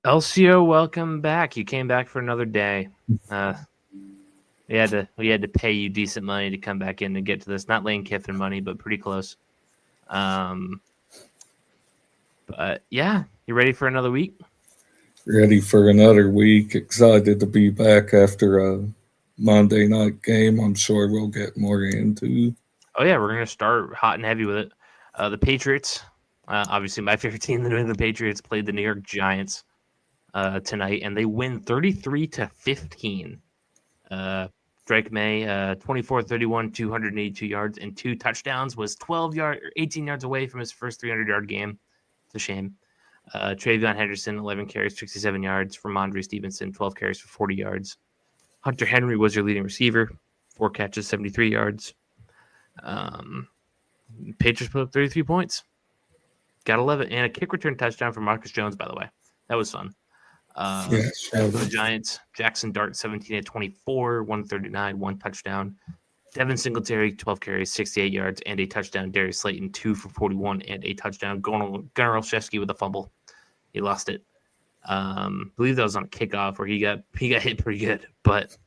Elsio, welcome back. You came back for another day. Uh, we had to pay you decent money to come back in and get to this. Not Lane Kiffin money, but pretty close. But yeah, you ready for another week? Ready for another week. Excited to be back after a Monday night game. I'm sure we'll get more into. Oh yeah, we're gonna start hot and heavy with it. The Patriots, obviously my favorite team, the New England Patriots, played the New York Giants tonight, and they win 33-15. Drake Maye, 24 31, 282 yards, and 2 touchdowns, was 18 yards away from his first 300-yard game. It's a shame. Travion Henderson, 11 carries, 67 yards. Ramondre Stevenson, 12 carries for 40 yards. Hunter Henry was your leading receiver, 4 catches, 73 yards. Patriots put up 33 points. Gotta love it. And a kick return touchdown for Marcus Jones, by the way. That was fun. For the Giants, Jackson Dart, 17-24, 139, 1 touchdown. Devin Singletary, 12 carries, 68 yards, and a touchdown. Darius Slayton, 2 for 41 and a touchdown. Gunnar Olszewski with a fumble. He lost it. I believe that was on a kickoff where he got hit pretty good. But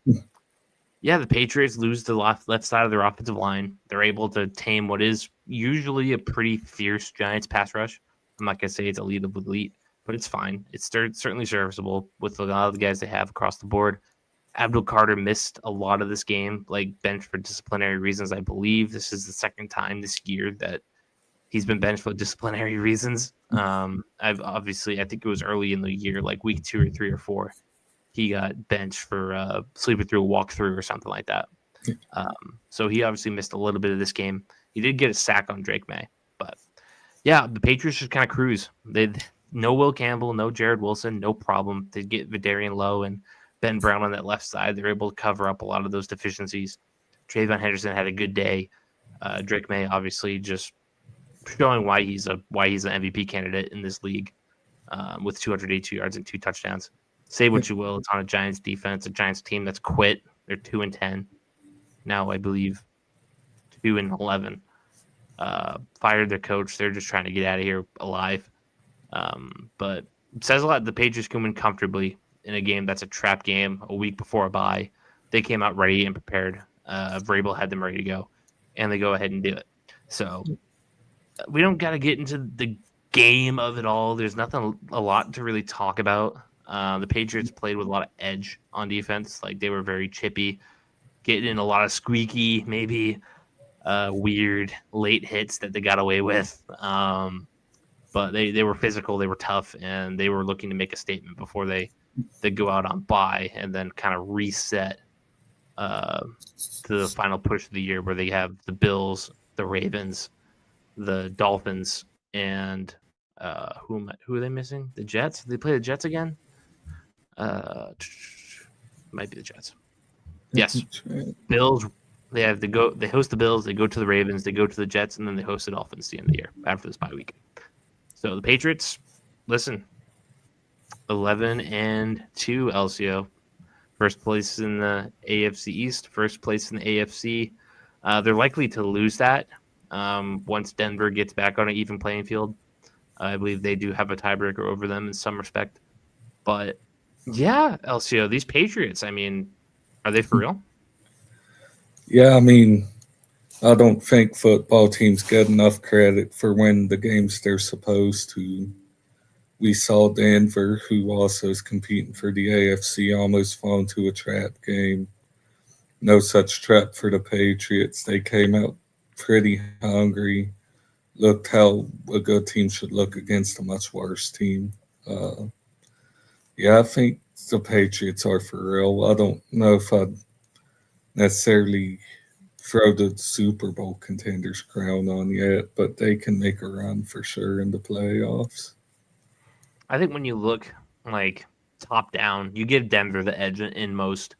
yeah, the Patriots lose the left side of their offensive line. They're able to tame what is usually a pretty fierce Giants pass rush. I'm not going to say it's elite of elite, but it's fine. It's certainly serviceable with a lot of the guys they have across the board. Abdul Carter missed a lot of this game, like benched for disciplinary reasons. I believe this is the second time this year that he's been benched for disciplinary reasons. I think it was early in the year, like week 2 or 3 or 4. He got benched for sleeping through a walkthrough or something like that. So he obviously missed a little bit of this game. He did get a sack on Drake Maye, but yeah, the Patriots just kind of cruise. They no Will Campbell, no Jared Wilson, no problem. They get Vidarian Lowe and Ben Brown on that left side. They're able to cover up a lot of those deficiencies. Travion Henderson had a good day. Drake Maye obviously just showing why he's an MVP candidate in this league with 282 yards and 2 touchdowns. Say what you will, it's on a Giants defense, a Giants team that's quit. They're 2-10 now, I believe 2-11. Fired their coach. They're just trying to get out of here alive. But it says a lot. The Patriots can win comfortably in a game that's a trap game a week before a bye. They came out ready and prepared. Vrabel had them ready to go, and they go ahead and do it. So we don't got to get into the game of it all. There's a lot to really talk about. The Patriots played with a lot of edge on defense. Like they were very chippy, getting in a lot of squeaky, maybe weird late hits that they got away with. But they were physical, they were tough, and they were looking to make a statement before they go out on bye and then kind of reset to the final push of the year where they have the Bills, the Ravens, the Dolphins, and who are they missing? The Jets? Did they play the Jets again? Might be the Jets. Yes. Bills. They host the Bills, they go to the Ravens, they go to the Jets, and then they host the Dolphins at the end of the year after this bye week. So the Patriots, listen, 11-2, Elsio. First place in the AFC East, first place in the AFC. They're likely to lose that once Denver gets back on an even playing field. I believe they do have a tiebreaker over them in some respect. But yeah, Elsio, these Patriots, I mean, are they for real? Yeah, I mean, I don't think football teams get enough credit for winning the games they're supposed to. We saw Denver, who also is competing for the AFC, almost fall into a trap game. No such trap for the Patriots. They came out pretty hungry, looked how a good team should look against a much worse team. Yeah, I think the Patriots are for real. I don't know if I'd necessarily throw the Super Bowl contenders crown on yet, but they can make a run for sure in the playoffs. I think when you look like top down, you give Denver the edge in most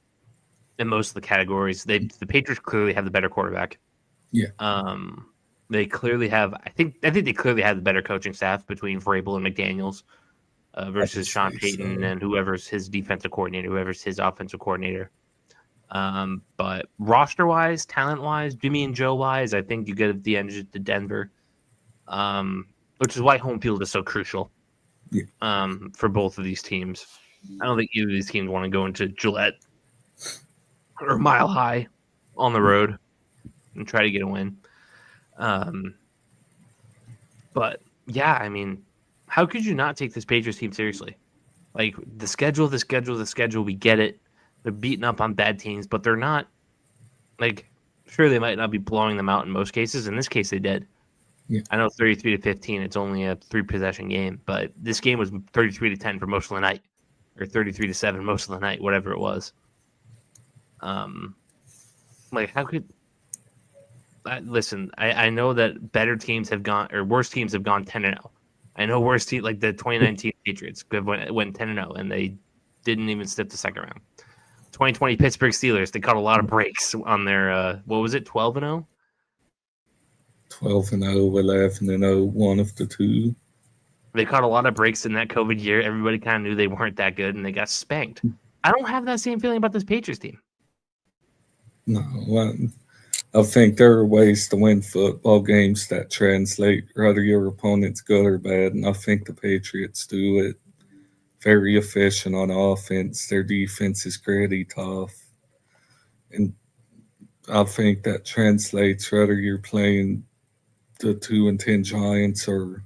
of the categories. The Patriots clearly have the better quarterback. Yeah. They clearly have. I think they clearly have the better coaching staff between Vrabel and McDaniels versus Sean Payton and whoever's his defensive coordinator, whoever's his offensive coordinator. But roster wise, talent wise, Jimmy and Joe wise, I think you get the edge to Denver, which is why home field is so crucial. for both of these teams. I don't think either of these teams want to go into Gillette or Mile High on the road and try to get a win. But yeah, I mean, how could you not take this Patriots team seriously? Like the schedule, we get it. They're beating up on bad teams, but they're not like, sure, they might not be blowing them out in most cases. In this case, they did. Yeah. I know 33-15, it's only a 3-possession game, but this game was 33-10 for most of the night, or 33-7 most of the night, whatever it was. Like, how could... listen, I know that better teams have gone, or worse teams have gone 10-0. I know worse teams, like the 2019 Patriots, went 10-0, and they didn't even step the second round. 2020 Pittsburgh Steelers, they caught a lot of breaks on their, what was it, 12-0? 12-0, 11-0, one of the two. They caught a lot of breaks in that COVID year. Everybody kind of knew they weren't that good, and they got spanked. I don't have that same feeling about this Patriots team. No, I think there are ways to win football games that translate whether your opponent's good or bad, and I think the Patriots do it. Very efficient on offense. Their defense is gritty, tough. And I think that translates whether you're playing the 2-10 Giants or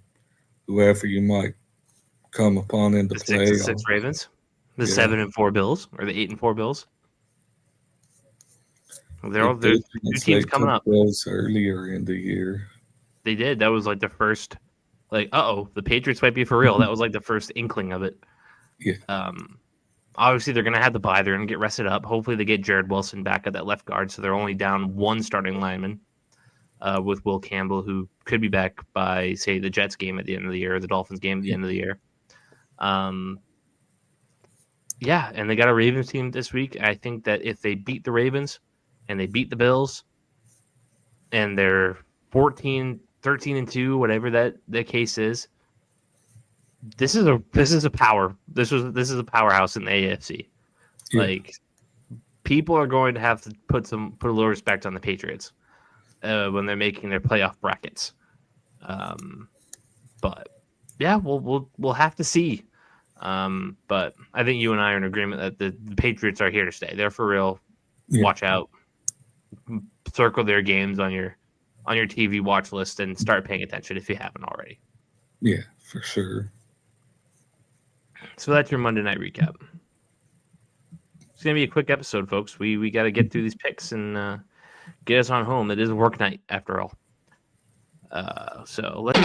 whoever you might come upon in the play. 6-6 Ravens, the 7-4 Bills, or the 8-4 Bills. There's two teams coming up. Bills earlier in the year. They did. That was like the first, like, the Patriots might be for real. That was like the first inkling of it. Yeah. Obviously, they're going to have the bye. They're going to get rested up. Hopefully, they get Jared Wilson back at that left guard, so they're only down one starting lineman with Will Campbell, who could be back by, say, the Jets game at the end of the year, or the Dolphins game at the end of the year. Yeah, and they got a Ravens team this week. I think that if they beat the Ravens and they beat the Bills and they're 13-2, whatever that case is, this is a powerhouse in the AFC. Yeah. Like, people are going to have to put a little respect on the Patriots when they're making their playoff brackets. But yeah, we'll have to see. But I think you and I are in agreement that the Patriots are here to stay. They're for real. Yeah. Watch out. Circle their games on your TV watch list and start paying attention if you haven't already. Yeah, for sure. So that's your Monday night recap. It's gonna be a quick episode, folks. We got to get through these picks and get us on home. It is a work night after all. So let's.